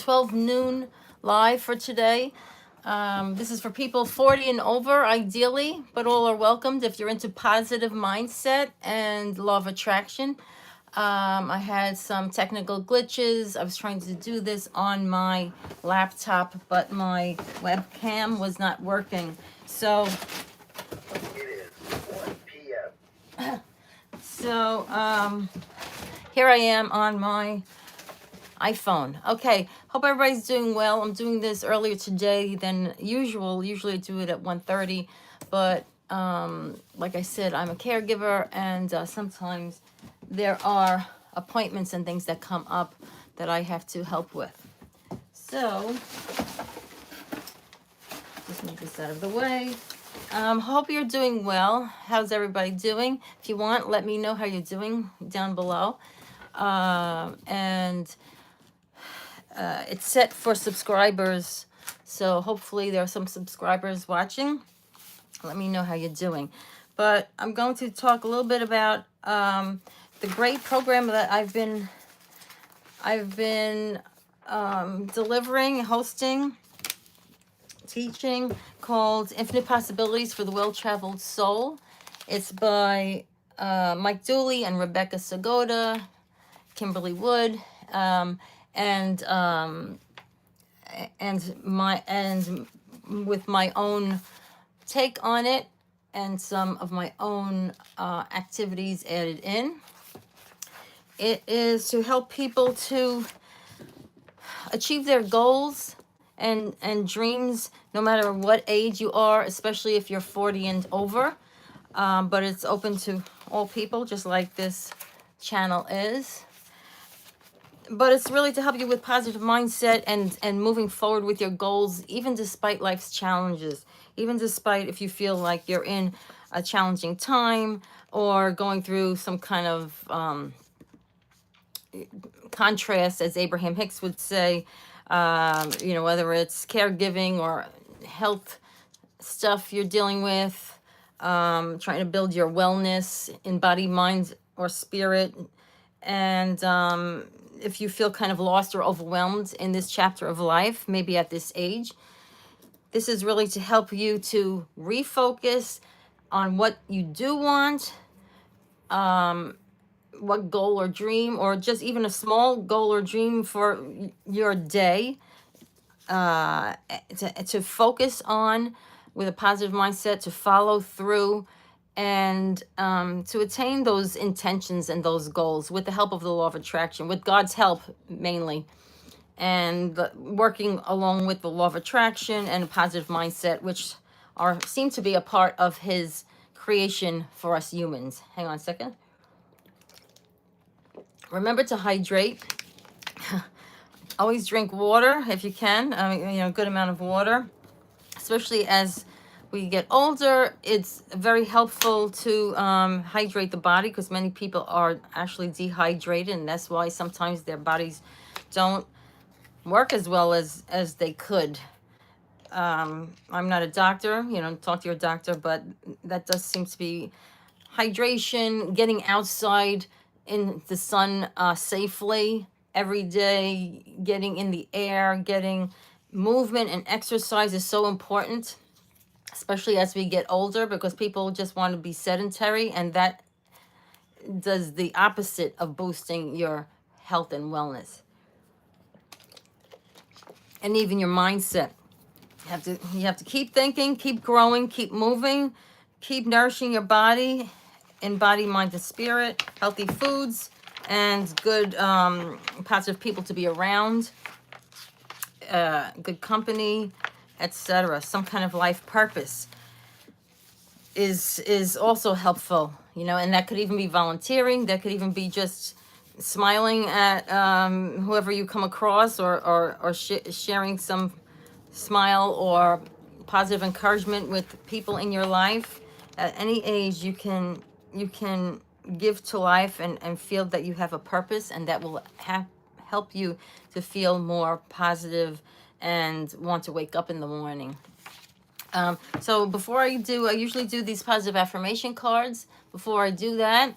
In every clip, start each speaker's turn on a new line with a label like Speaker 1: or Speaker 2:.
Speaker 1: 12 noon live for today. This is for people 40 and over, ideally, but all are welcomed if you're into positive mindset and law of attraction. I had some technical glitches. I was trying to do this on my laptop, but my webcam was not working. So, here I am on my iPhone. Okay, hope everybody's doing well. I'm doing this earlier today than usual. Usually I do it at 1:30, but like I said, I'm a caregiver, and sometimes there are appointments and things that come up that I have to help with. So, just move this out of the way. Hope you're doing well. How's everybody doing? If you want, let me know how you're doing down below. It's set for subscribers, so hopefully there are some subscribers watching. Let me know how you're doing. But I'm going to talk a little bit about the great program that I've been delivering, hosting, teaching, called Infinite Possibilities for the Well-Traveled Soul. It's by Mike Dooley and Rebecca Sagoda, Kimberly Wood, and with my own take on it and some of my own activities added in. It is to help people to achieve their goals and dreams, no matter what age you are, especially if you're 40 and over. But it's open to all people, just like this channel is. But it's really to help you with positive mindset and moving forward with your goals, even despite life's challenges, even despite if you feel like you're in a challenging time or going through some kind of contrast, as Abraham Hicks would say, whether it's caregiving or health stuff you're dealing with, trying to build your wellness in body, mind, or spirit. And if you feel kind of lost or overwhelmed in this chapter of life, maybe at this age, this is really to help you to refocus on what you do want, what goal or dream, or just even a small goal or dream for your day, to focus on with a positive mindset, to follow through, and to attain those intentions and those goals with the help of the law of attraction, with God's help mainly, and working along with the law of attraction and a positive mindset, which seem to be a part of his creation for us humans. Hang on a second. Remember to hydrate. Always drink water if you can. A good amount of water, especially as we get older. It's very helpful to hydrate the body, because many people are actually dehydrated, and that's why sometimes their bodies don't work as well as they could. I'm not a doctor, talk to your doctor, but that does seem to be hydration, getting outside in the sun safely every day, getting in the air, getting movement and exercise is so important, especially as we get older, because people just want to be sedentary, and that does the opposite of boosting your health and wellness. And even your mindset. You have to keep thinking, keep growing, keep moving, keep nourishing your body in body, mind, and spirit, healthy foods, and good positive people to be around, good company, etc. Some kind of life purpose is also helpful, and that could even be volunteering. That could even be just smiling at whoever you come across, or sharing some smile or positive encouragement with people in your life. At any age, you can give to life and feel that you have a purpose, and that will help you to feel more positive and want to wake up in the morning. So before I usually do these positive affirmation cards. Before I do that,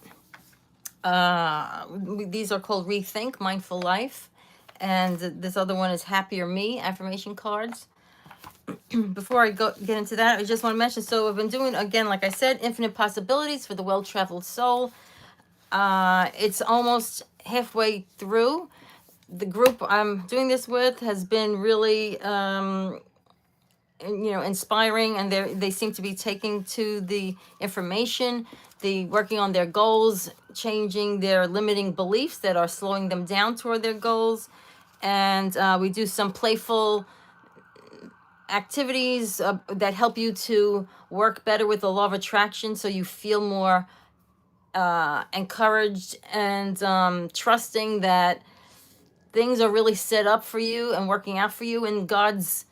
Speaker 1: these are called Rethink Mindful Life. And this other one is Happier Me affirmation cards. Before I get into that, I just want to mention, so I've been doing, again, like I said, Infinite Possibilities for the Well-Traveled Soul. It's almost halfway through. The group I'm doing this with has been really, inspiring, and they seem to be taking to the information, the working on their goals, changing their limiting beliefs that are slowing them down toward their goals. And we do some playful activities that help you to work better with the law of attraction, so you feel more encouraged and trusting that things are really set up for you and working out for you in God's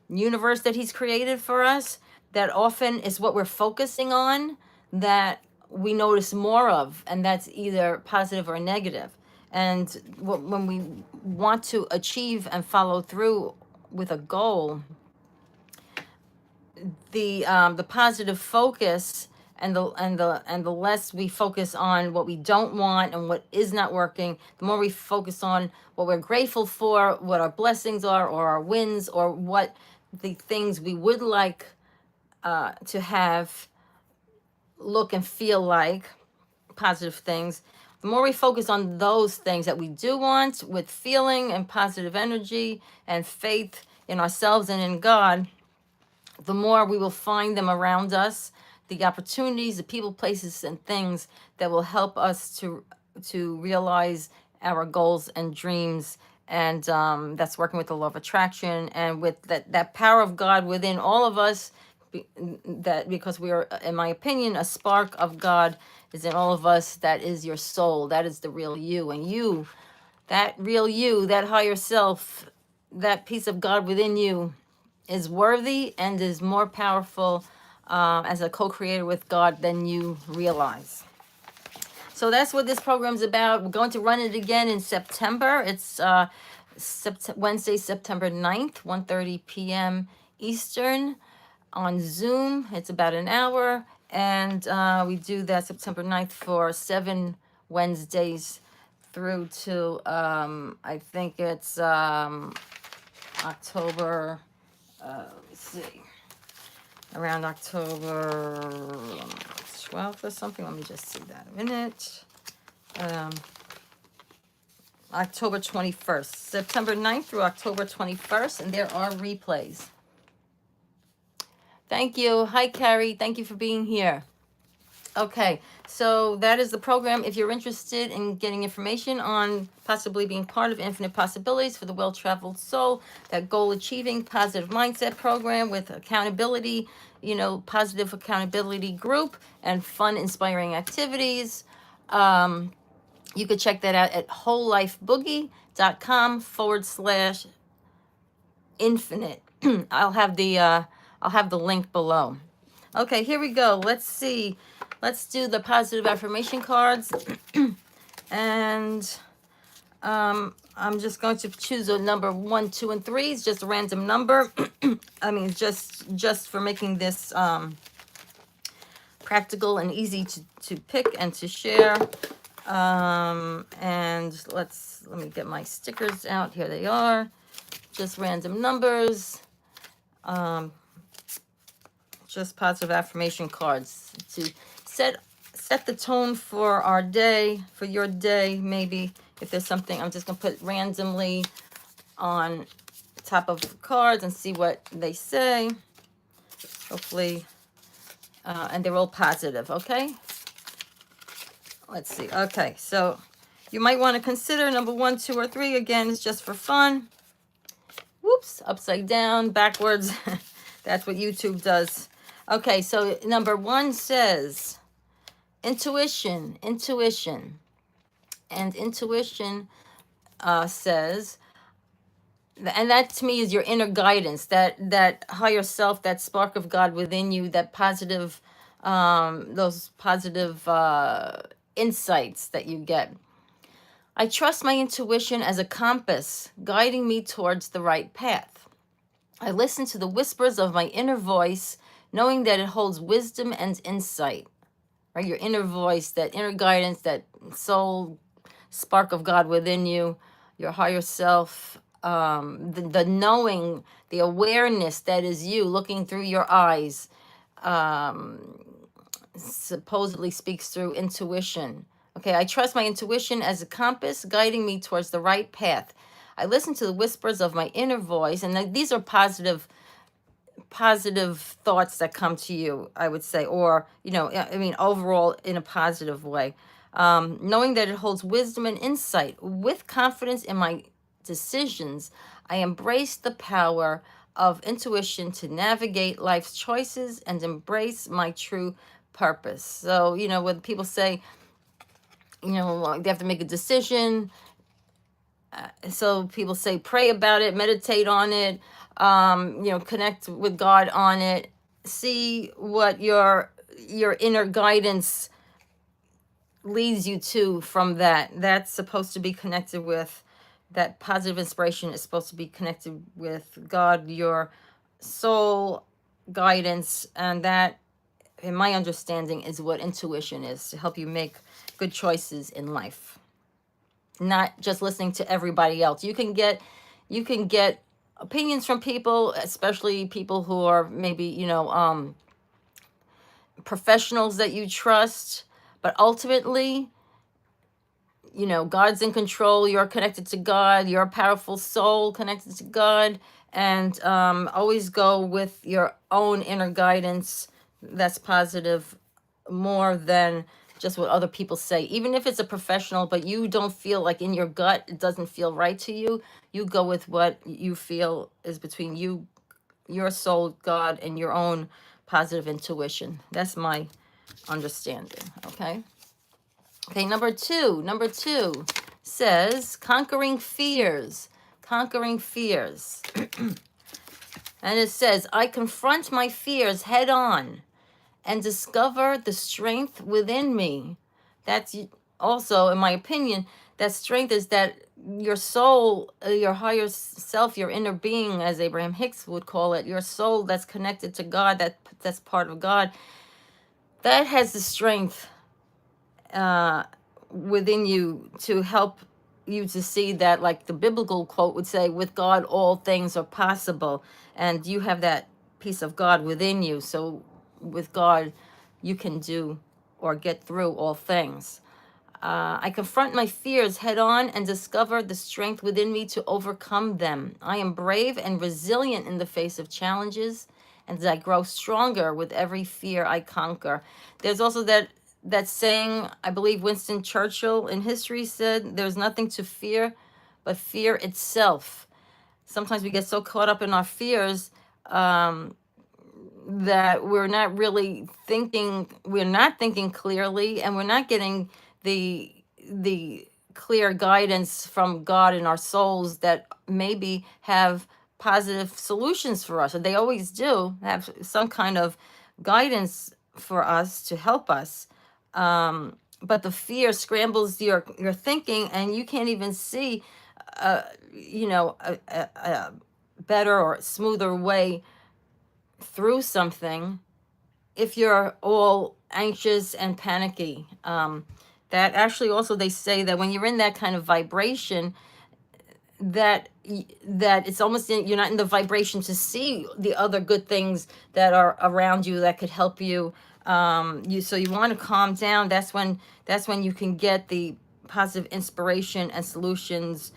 Speaker 1: universe that He's created for us. That often is what we're focusing on, that we notice more of, and that's either positive or negative. And when we want to achieve and follow through with a goal, the positive focus and the less we focus on what we don't want and what is not working, the more we focus on what we're grateful for, what our blessings are, or our wins, or what the things we would like to have look and feel like, positive things. The more we focus on those things that we do want with feeling and positive energy and faith in ourselves and in God, the more we will find them around us, the opportunities, the people, places, and things that will help us to realize our goals and dreams. And that's working with the law of attraction and with that power of God within all of us. That because we are, in my opinion, a spark of God is in all of us. That is your soul. That is the real you. And you, that real you, that higher self, that piece of God within you, is worthy and is more powerful as a co-creator with God than you realize. So that's what this program's about. We're going to run it again in September. It's Wednesday, September 9th, 1:30 p.m. Eastern on Zoom. It's about an hour. And we do that September 9th for 7 Wednesdays through to, I think it's October... let me see, around October 12th or something. Let me just see that a minute. October 21st, September 9th through October 21st, and there are replays. Thank you. Hi, Carrie. Thank you for being here. Okay, so that is the program. If you're interested in getting information on possibly being part of Infinite Possibilities for the Well-Traveled Soul, that goal-achieving positive mindset program with accountability, positive accountability group and fun, inspiring activities, you could check that out at wholelifeboogie.com/infinite. I'll have the link below. Okay, here we go. Let's see. Let's do the positive affirmation cards. And I'm just going to choose a number 1, 2, and 3. It's just a random number. I mean, just for making this practical and easy to pick and to share. And let me get my stickers out. Here they are. Just random numbers. Just positive affirmation cards to set the tone for our day, for your day. Maybe if there's something, I'm just gonna put randomly on top of the cards and see what they say. Hopefully, and they're all positive. Okay. Let's see. Okay, so you might want to consider number 1, 2, or 3. Again, it's just for fun. Whoops, upside down, backwards. That's what YouTube does. Okay, so number 1 says intuition. And intuition says, and that to me is your inner guidance, that higher self, that spark of God within you, that positive, those positive insights that you get. I trust my intuition as a compass, guiding me towards the right path. I listen to the whispers of my inner voice, knowing that it holds wisdom and insight. Right? Your inner voice, that inner guidance, that soul spark of God within you, your higher self, the knowing, the awareness that is you looking through your eyes, um, supposedly speaks through intuition. Okay, I trust my intuition as a compass guiding me towards the right path. I listen to the whispers of my inner voice, and these are positive thoughts that come to you, I would say, or, I mean, overall in a positive way. Knowing that it holds wisdom and insight. With confidence in my decisions, I embrace the power of intuition to navigate life's choices and embrace my true purpose. So, when people say, they have to make a decision, so people say pray about it, meditate on it, connect with God on it, see what your inner guidance leads you to from that. That's supposed to be connected with, that positive inspiration is supposed to be connected with God, your soul guidance, and that, in my understanding, is what intuition is, to help you make good choices in life, not just listening to everybody else. You can get opinions from people, especially people who are maybe, professionals that you trust, but ultimately, God's in control. You're connected to God. You're a powerful soul connected to God. And always go with your own inner guidance that's positive, more than just what other people say. Even if it's a professional, but you don't feel like, in your gut, it doesn't feel right to you, you go with what you feel is between you, your soul, God, and your own positive intuition. That's my understanding. Okay. Okay, number two says conquering fears. Conquering fears. And it says, I confront my fears head on and discover the strength within me. That's also, in my opinion, that strength is that your soul, your higher self, your inner being, as Abraham Hicks would call it, your soul that's connected to God, that's part of God, that has the strength within you to help you to see that, like the biblical quote would say, with God all things are possible, and you have that piece of God within you. So with God you can do or get through all things. I confront my fears head on and discover the strength within me to overcome them. I am brave and resilient in the face of challenges, and I grow stronger with every fear I conquer. There's also that saying, I believe Winston Churchill in history said, there's nothing to fear but fear itself. Sometimes we get so caught up in our fears, that we're not thinking clearly, and we're not getting the clear guidance from God in our souls that maybe have positive solutions for us. And they always do have some kind of guidance for us to help us. But the fear scrambles your thinking, and you can't even see, a better or smoother way through something if you're all anxious and panicky. That actually, also, they say that when you're in that kind of vibration, that it's almost you're not in the vibration to see the other good things that are around you that could help you. So you want to calm down. That's when you can get the positive inspiration and solutions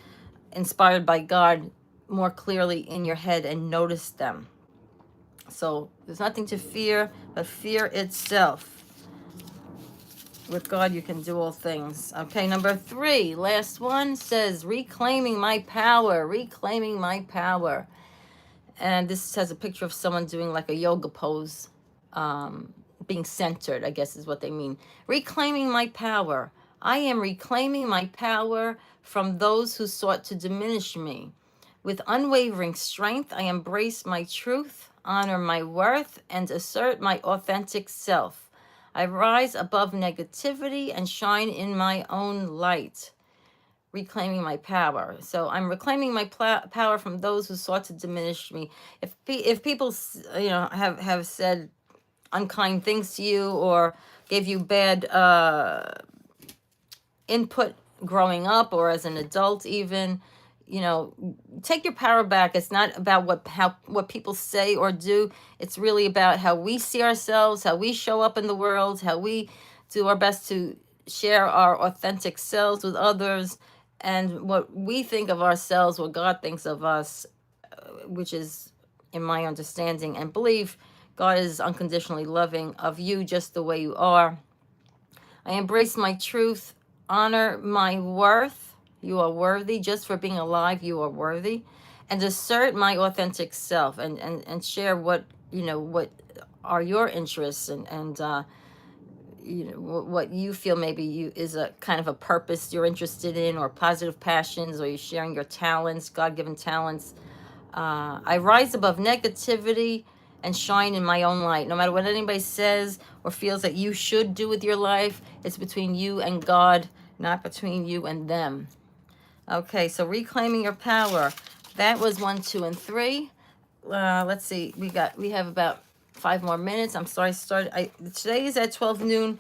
Speaker 1: inspired by God more clearly in your head and notice them. So there's nothing to fear but fear itself. With God, you can do all things. Okay, number 3, last one, says reclaiming my power. Reclaiming my power. And this has a picture of someone doing like a yoga pose, being centered, I guess is what they mean. Reclaiming my power. I am reclaiming my power from those who sought to diminish me. With unwavering strength, I embrace my truth, honor my worth, and assert my authentic self. I rise above negativity and shine in my own light. Reclaiming my power. So I'm reclaiming my power from those who sought to diminish me. If people, have said unkind things to you, or gave you bad input growing up or as an adult even, you know, take your power back. It's not about what people say or do. It's really about how we see ourselves, how we show up in the world, how we do our best to share our authentic selves with others, and what we think of ourselves, what God thinks of us, which is, in my understanding and belief, God is unconditionally loving of you just the way you are. I embrace my truth, honor my worth. You are worthy. Just for being alive, you are worthy. And assert my authentic self, and share what, what are your interests, and what you feel maybe you is a kind of a purpose you're interested in, or positive passions, or you're sharing your talents, God-given talents. I rise above negativity and shine in my own light. No matter what anybody says or feels that you should do with your life, it's between you and God, not between you and them. Okay, so reclaiming your power. That was 1, 2, and 3. Let's see. We have about 5 more minutes. I'm sorry. Today is at 12 noon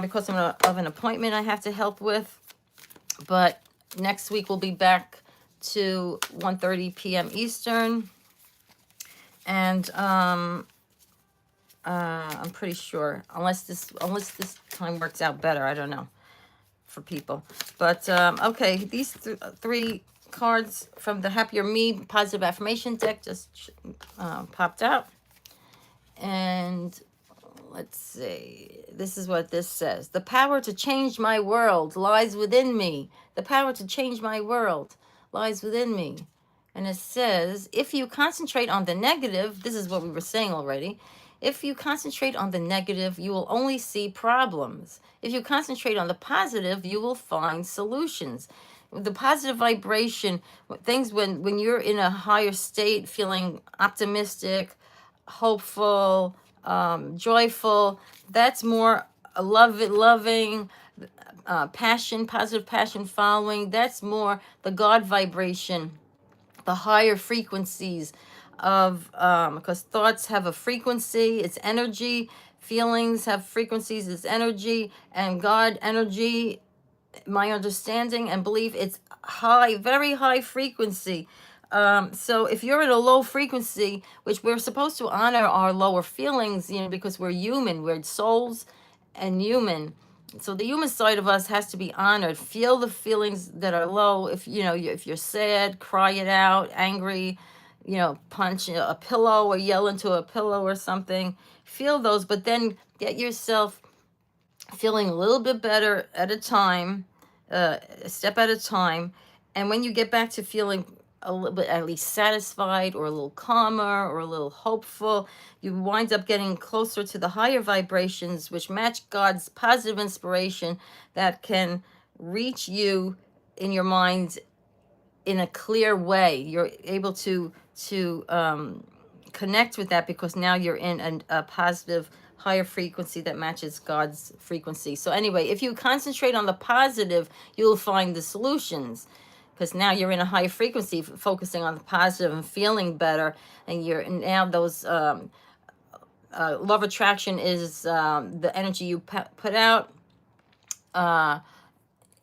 Speaker 1: because of an appointment I have to help with. But next week we'll be back to 1:30 p.m. Eastern, and I'm pretty sure, unless this time works out better, I don't know for people. But okay, these 3 cards from the Happier Me Positive Affirmation deck just popped out, and let's see. This is what this says. The power to change my world lies within me. The power to change my world lies within me. And it says, if you concentrate on the negative, this is what we were saying already. If you concentrate on the negative, you will only see problems. If you concentrate on the positive, you will find solutions. The positive vibration, things when you're in a higher state, feeling optimistic, hopeful, joyful, that's more loving, passion, positive passion following. That's more the God vibration, the higher frequencies of, because thoughts have a frequency, it's energy. Feelings have frequencies, it's energy. And God energy, my understanding and belief, it's high, very high frequency. So if you're in a low frequency, which we're supposed to honor our lower feelings, because we're human, we're souls and human. So the human side of us has to be honored. Feel the feelings that are low. If if you're sad, cry it out. Angry, punch a pillow or yell into a pillow or something. Feel those, but then get yourself feeling a little bit better at a time, a step at a time. And when you get back to feeling a little bit at least satisfied, or a little calmer, or a little hopeful, you wind up getting closer to the higher vibrations, which match God's positive inspiration that can reach you in your mind in a clear way. You're able to connect with that, because now you're in a positive higher frequency that matches God's frequency. So anyway, if you concentrate on the positive, you'll find the solutions, because now you're in a higher frequency, focusing on the positive and feeling better. And you're now those law of attraction is the energy you put out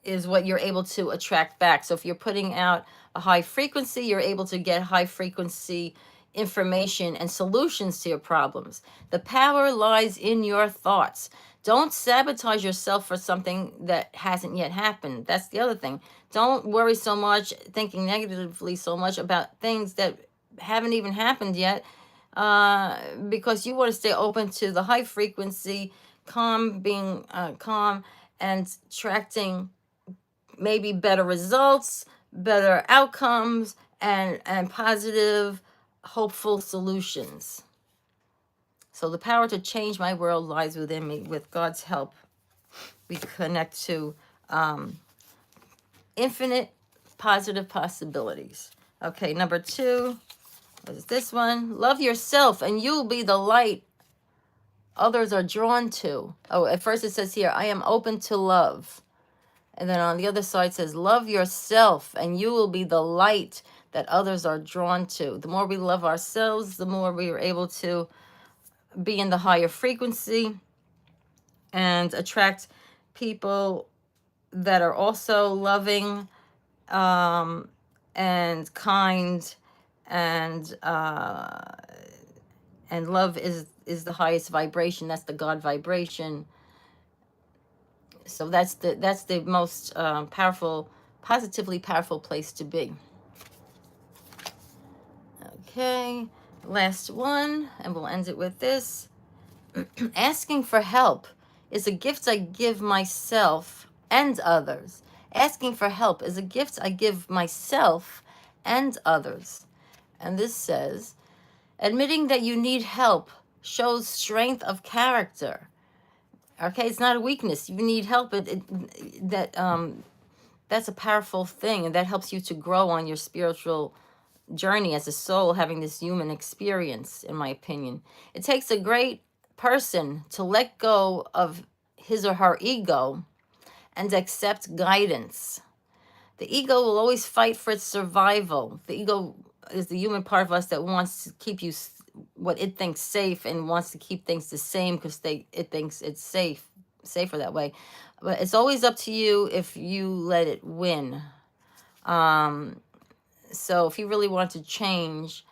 Speaker 1: is what you're able to attract back. So if you're putting out a high frequency, you're able to get high frequency information and solutions to your problems. The power lies in your thoughts. Don't sabotage yourself for something that hasn't yet happened. That's the other thing. Don't worry so much, thinking negatively so much about things that haven't even happened yet, because you want to stay open to the high frequency, being calm, and attracting maybe better results, better outcomes, and positive, hopeful solutions. So the power to change my world lies within me. With God's help, we connect to infinite positive possibilities. Okay, number 2 is this one. Love yourself and you'll be the light others are drawn to. Oh, at first it says here, I am open to love. And then on the other side says, love yourself and you will be the light that others are drawn to. The more we love ourselves, the more we are able to be in the higher frequency and attract people that are also loving, and kind, and love is the highest vibration. That's the God vibration. So that's the most powerful, positively powerful place to be. Okay, last one, and we'll end it with this. Asking for help is a gift I give myself and others. Asking for help is a gift I give myself and others. And this says, admitting that you need help shows strength of character. Okay, it's not a weakness. You need help. That's a powerful thing, and that helps you to grow on your spiritual journey as a soul, having this human experience, in my opinion. It takes a great person to let go of his or her ego and accept guidance. The ego will always fight for its survival. The ego is the human part of us that wants to keep you what it thinks safe, and wants to keep things the same because it thinks it's safer that way. But it's always up to you if you let it win. So if you really want to change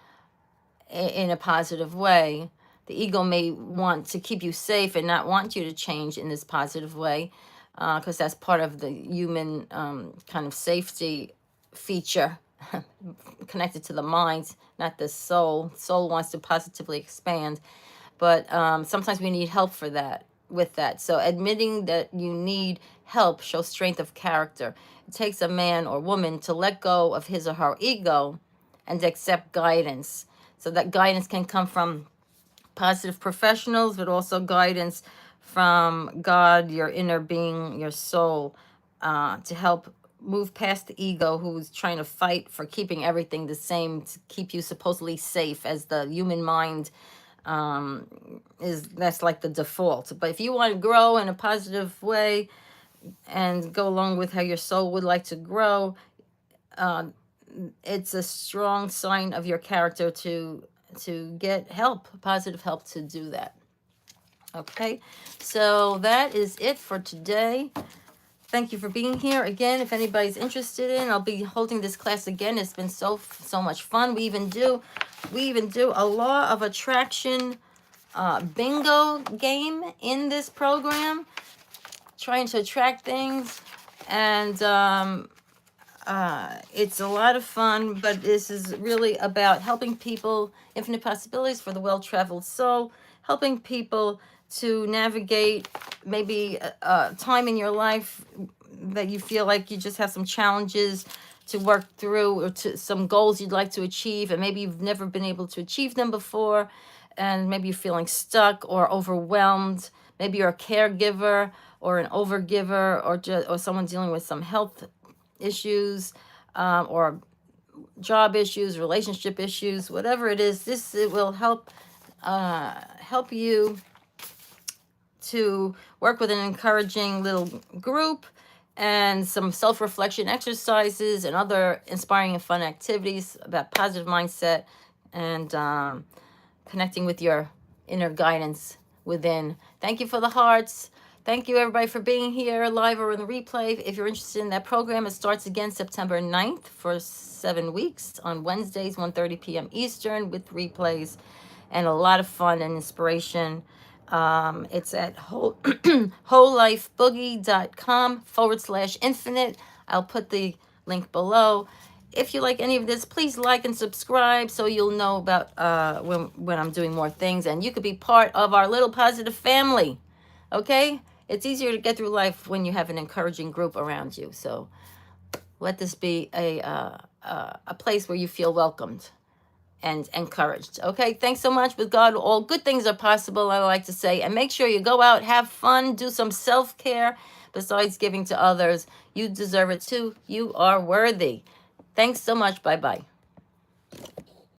Speaker 1: in a positive way, the ego may want to keep you safe and not want you to change in this positive way, because that's part of the human kind of safety feature connected to the mind, not the soul. Soul wants to positively expand, but sometimes we need help for that. With that, so admitting that you need help shows strength of character. It takes a man or woman to let go of his or her ego and accept guidance. So that guidance can come from positive professionals, but also guidance from God, your inner being, your soul, to help move past the ego, who's trying to fight for keeping everything the same, to keep you supposedly safe, as the human mind that's like the default. But if you want to grow in a positive way and go along with how your soul would like to grow, it's a strong sign of your character to get help, positive help, to do that. Okay, so that is it for today. Thank you for being here. Again, if anybody's interested in, I'll be holding this class again. It's been so much fun. We even do a law of attraction bingo game in this program, trying to attract things, and it's a lot of fun. But this is really about helping people, infinite possibilities for the well-traveled soul, helping people to navigate maybe a time in your life that you feel like you just have some challenges to work through, or to some goals you'd like to achieve, and maybe you've never been able to achieve them before, and maybe you're feeling stuck or overwhelmed. Maybe you're a caregiver or an overgiver, or someone dealing with some health issues, or job issues, relationship issues, whatever it is. It will help you to work with an encouraging little group, and some self-reflection exercises and other inspiring and fun activities about positive mindset, and connecting with your inner guidance within. Thank you for the hearts. Thank you, everybody, for being here live or in the replay. If you're interested in that program, it starts again September 9th for 7 weeks on Wednesdays, 1:30 p.m. Eastern, with replays and a lot of fun and inspiration. It's at wholelifeboogie.com/infinite. I'll put the link below. If you like any of this, please like and subscribe so you'll know about when I'm doing more things, and you could be part of our little positive family. Okay? It's easier to get through life when you have an encouraging group around you. So let this be a place where you feel welcomed and encouraged. Okay, thanks so much. With God, all good things are possible, I like to say. And make sure you go out, have fun, do some self-care besides giving to others. You deserve it too. You are worthy. Thanks so much. Bye-bye.